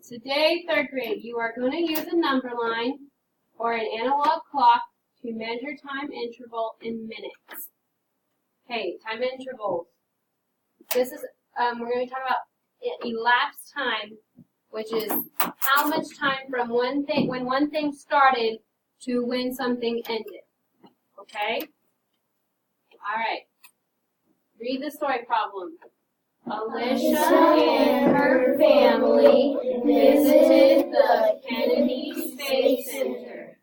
Today, third grade, you are going to use a number line or an analog clock to measure time interval in minutes. Okay, time intervals. This is, we're going to talk about elapsed time, which is how much time from when one thing started to when something ended. Okay? Alright. Read the story problem. Alicia and her family visited the Kennedy Space Center.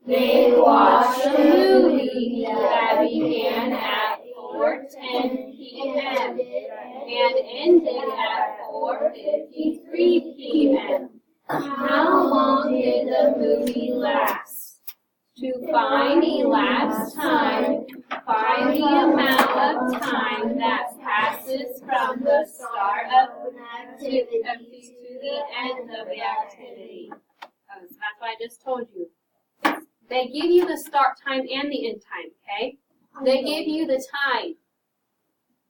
They watched a movie that began at 4:10 p.m. and ended at 4:53 p.m. How long did the movie last? To find elapsed time, find the amount of time that passes from the start of an activity to the end of the activity. So that's what I just told you. They give you the start time and the end time, okay? They give you the time.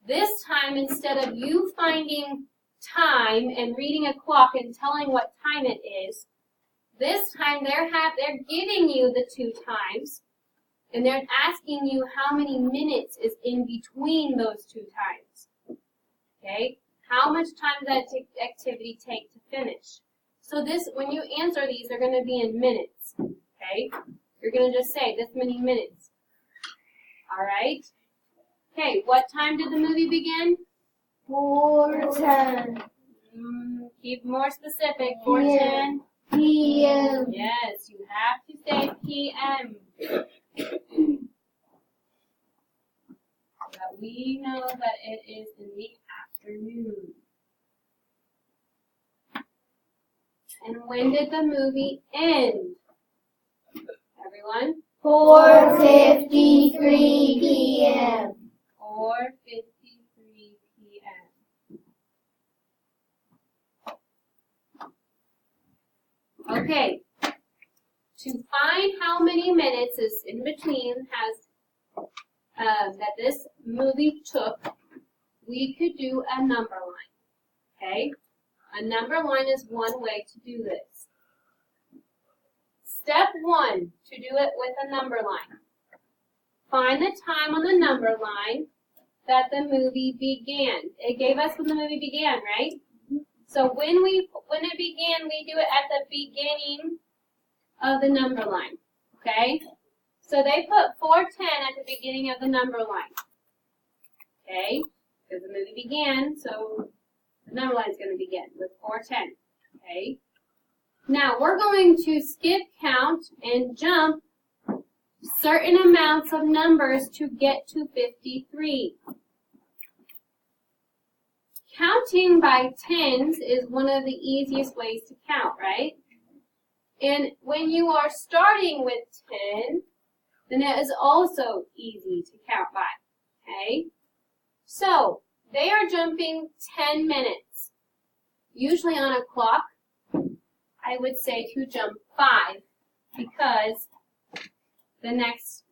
This time, instead of you finding time and reading a clock and telling what time it is, this time they're giving you the two times, and they're asking you how many minutes is in between those two times. Okay? How much time does that activity take to finish? So this, when you answer these, they're going to be in minutes. Okay? You're going to just say this many minutes. All right? Okay, what time did the movie begin? 4:10 Keep more specific. 4:10 p.m. Yes, you have to say p.m. so that we know that it is in the afternoon. And when did the movie end? Everyone? 4:53 p.m. 4:53 p.m. Okay. To find how many minutes is in between that this movie took, we could do a number line. Okay? A number line is one way to do this. Step 1, to do it with a number line. Find the time on the number line that the movie began. It gave us when the movie began, right? So when it began, we do it at the beginning of the number line. Okay? So they put 4:10 at the beginning of the number line. Okay? Because the movie began, so the number line is going to begin with 4:10. Okay? Now we're going to skip count and jump certain amounts of numbers to get to 53. Counting by tens is one of the easiest ways to count, right? And when you are starting with 10, then it is also easy to count by, okay? So, they are jumping 10 minutes. Usually on a clock, I would say to jump 5 because the next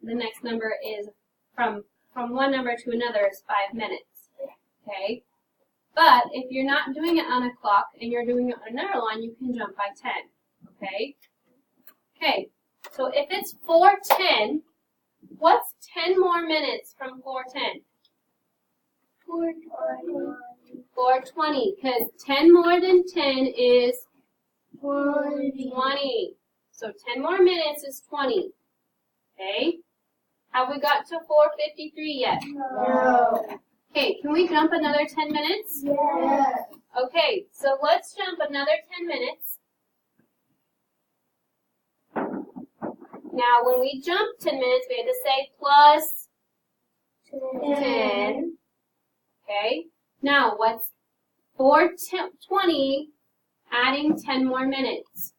number is from one number to another is 5 minutes, okay? But if you're not doing it on a clock and you're doing it on another line, you can jump by 10, okay? Okay, so if it's 4:10, what's 10 more minutes from 4:10? 4:20. 4:20, because 10 more than 10 is 20. So 10 more minutes is 20, okay? Have we got to 4:53 yet? No. Okay, can we jump another 10 minutes? Yes. Okay, so let's jump another 10 minutes. Now, when we jump 10 minutes, we had to say plus 10. Okay, now what's 4:20 adding 10 more minutes?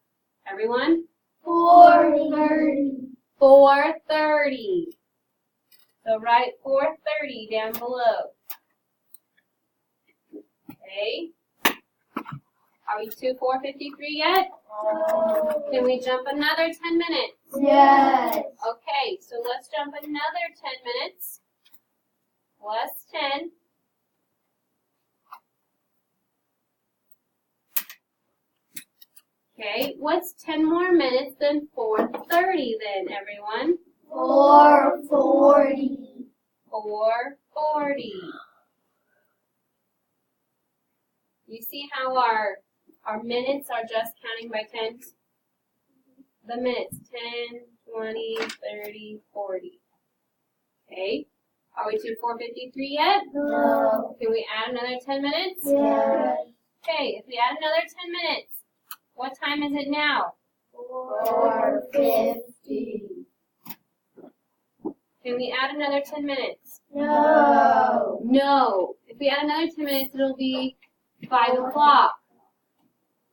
Everyone? 4:30. 4:30. So write 4:30 down below. Okay. Are we to 4:53 yet? Can we jump another 10 minutes? Yes. Okay, so let's jump another 10 minutes. Plus 10. Okay, what's 10 more minutes than 4:30 then, everyone? 4:40. 4:40. You see how our minutes are just counting by tens? The minutes, 10, 20, 30, 40. Okay, are we to 4:53 yet? No. Can we add another 10 minutes? Yes. Okay, if we add another 10 minutes, what time is it now? 4:50. Can we add another 10 minutes? No. No. If we add another 10 minutes, it'll be 5 o'clock.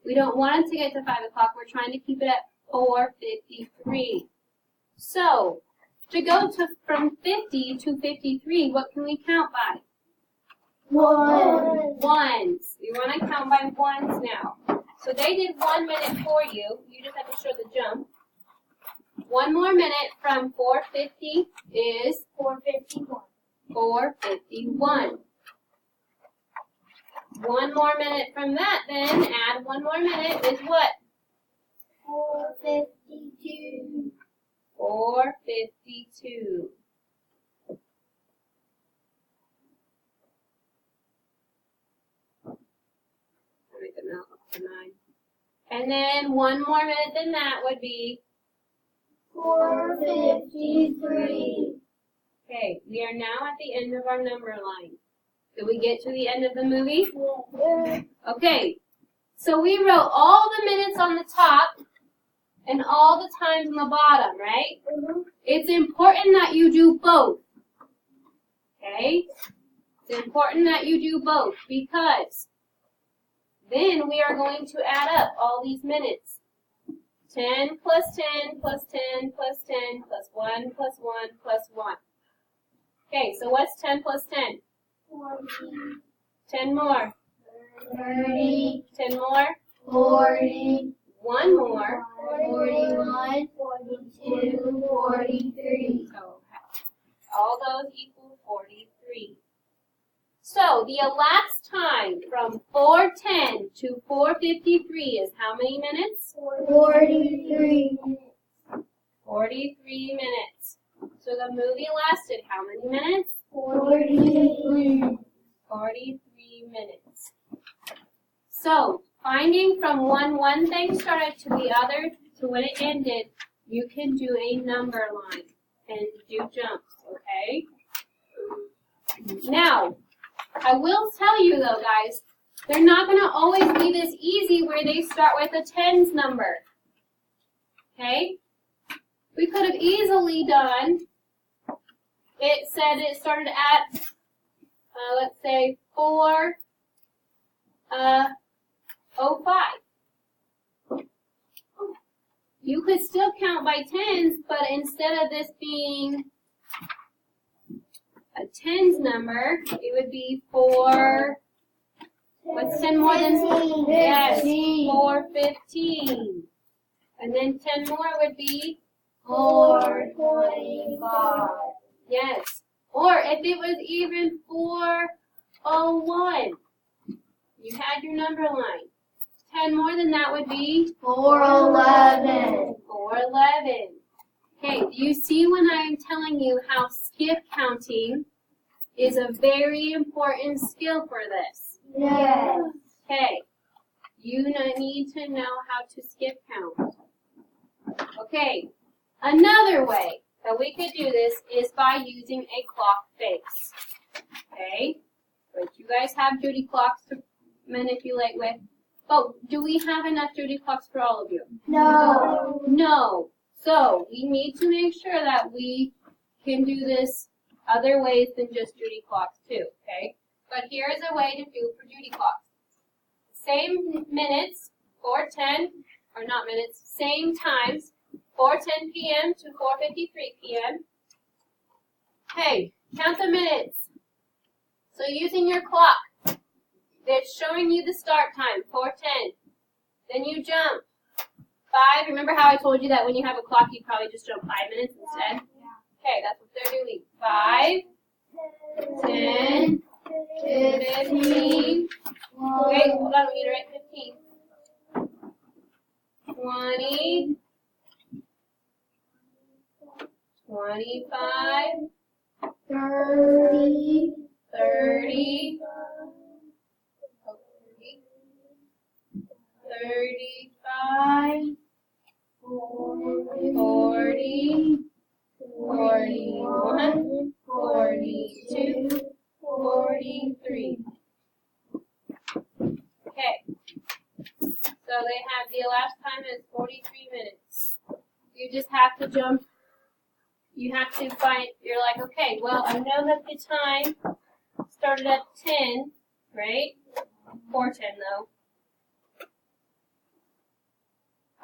We don't want it to get to 5 o'clock. We're trying to keep it at 4:53. So, to go from 50 to 53, what can we count by? 1. Ones. We want to count by ones now. So they did 1 minute for you. You just have to show the jump. 1 more minute from 4:50 is 4:51. 4:51. 1 more minute from that, then add 1 more minute is what? 4:52. 4:52. Make it now up to 9. And then 1 more minute than that would be 4:53. okay, we are now at the end of our number line. Did we get to the end of the movie? Yes. Okay, so we wrote all the minutes on the top and all the times on the bottom, right? It's important that you do both. Okay? It's important that you do both because then we are going to add up all these minutes. 10 plus 10 plus 10 plus 10 plus 1 plus 1 plus 1. Okay, so what's 10 plus 10? 40. 10 more. 30. 10 more. 40. 1 more. 41. 42. 43. So all those equal 43. So the elapsed time from 4:10 to 4:53 is how many minutes? 43. 43 minutes. So the movie lasted how many minutes? 43. 43 minutes. So finding from one thing started to the other to when it ended, you can do a number line and do jumps, okay? Now, I will tell you though, guys, they're not going to always be this easy where they start with a tens number. Okay? We could have easily done, it said it started at, let's say, 4:05. You could still count by tens, but instead of this being a tens number, it would be 4, what's 10 more than? 15. Yes, 4:15. And then 10 more would be 4:25. yes. Or if it was even 4:01, you had your number line. 10 more than that would be 4:11. 4:11. Okay, do you see when I'm telling you how skip counting is a very important skill for this? Yes. Okay, you need to know how to skip count. Okay, another way that we could do this is by using a clock face. Okay, but you guys have duty clocks to manipulate with. But do we have enough duty clocks for all of you? No. No. So we need to make sure that we can do this other ways than just duty clocks too, okay? But here's a way to do for duty clocks. Same minutes, 4:10, or not minutes, same times, 4:10 p.m. to 4:53 p.m. Okay, count the minutes. So using your clock, it's showing you the start time, 4:10. Then you jump. 5, remember how I told you that when you have a clock, you probably just jump 5 minutes instead? Okay, that's what they're doing. 5, 10, 15. Wait, hold on, we need to write 15. 20, 25, 30, 30, 35, 40, 41, 42, 43. Okay. So they have the elapsed time is 43 minutes. You just have to jump. You have to find, you're like, okay, well, I know that the time started at 10, right? 4:10 though.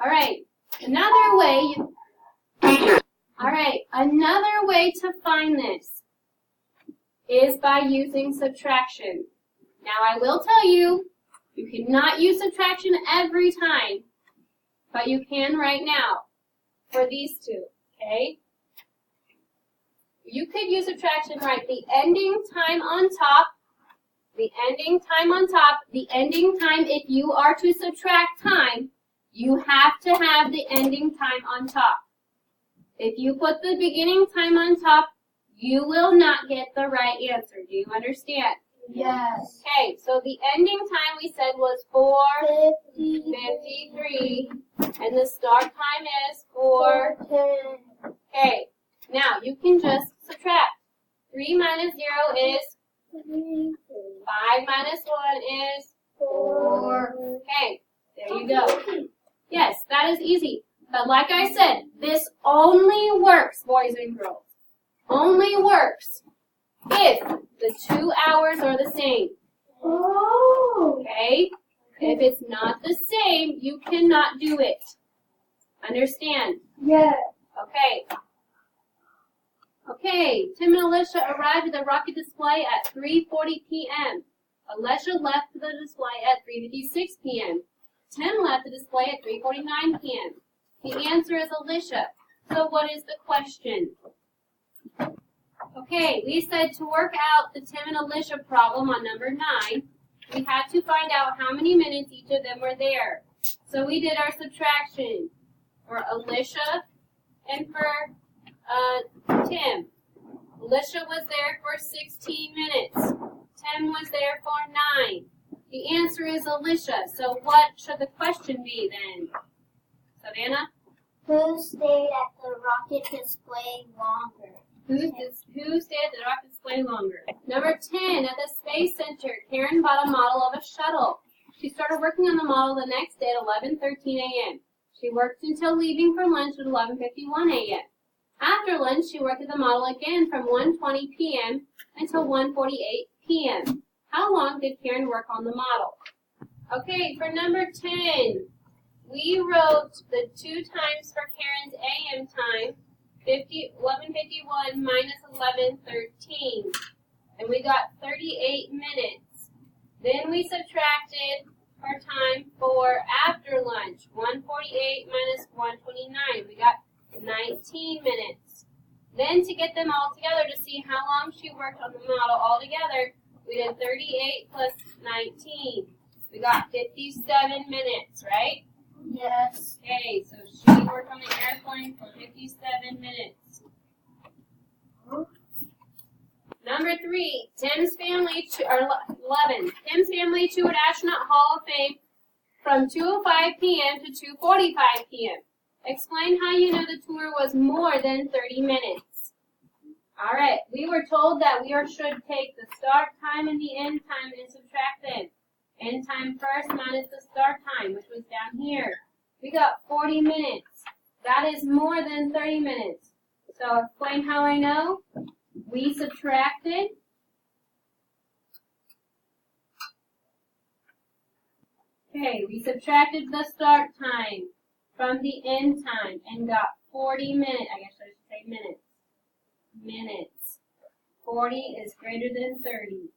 All right. Another way to find this is by using subtraction. Now I will tell you, you cannot use subtraction every time, but you can right now for these two, okay? You could use subtraction, right? The ending time on top, the ending time on top, the ending time, if you are to subtract time, you have to have the ending time on top. If you put the beginning time on top, you will not get the right answer. Do you understand? yes. Okay, so the ending time we said was 4:53, and the start time is 4. 10. Okay, now you can just subtract. 3 minus 0 is 5 minus 1 is 4. Okay, there you go. Yes, that is easy. But like I said, this only works, boys and girls. Only works if the 2 hours are the same. Oh. Okay? If it's not the same, you cannot do it. Understand? Yes. Okay. Okay, Tim and Alicia arrived at the rocket display at 3:40 p.m. Alicia left the display at 3:56 p.m. Tim left the display at 3:49 p.m. The answer is Alicia. So what is the question? Okay, we said to work out the Tim and Alicia problem on number 9, we had to find out how many minutes each of them were there. So we did our subtraction for Alicia and for Tim. Alicia was there for 16 minutes. Tim was there for 9. The answer is Alicia. So what should the question be then? Savannah? Who stayed at the rocket display longer? Who stayed at the rocket display longer? Number 10, at the Space Center, Karen bought a model of a shuttle. She started working on the model the next day at 11:13 a.m. She worked until leaving for lunch at 11:51 a.m. After lunch, she worked at the model again from 1:20 p.m. until 1:48 p.m. How long did Karen work on the model? Okay, for number 10, we wrote the 2 times for Karen's AM time, 11:51 minus 11:13, and we got 38 minutes. Then we subtracted our time for after lunch, 1:48 minus 1:29. We got 19 minutes. Then to get them all together to see how long she worked on the model all together, we did 38 plus 19. We got 57 minutes, right? Yes. Okay, so she worked on the airplane for 57 minutes. Number 3, Tim's family, 11. Tim's family toured Astronaut Hall of Fame from 2:05 p.m. to 2:45 p.m. Explain how you know the tour was more than 30 minutes. All right, we were told that we should take the start time and the end time and subtract them. End time first minus the start time, which was down here. We got 40 minutes. That is more than 30 minutes. So explain how I know. We subtracted. Okay, we subtracted the start time from the end time and got 40 minutes. I guess I should say minutes. Minutes. 40 is greater than 30.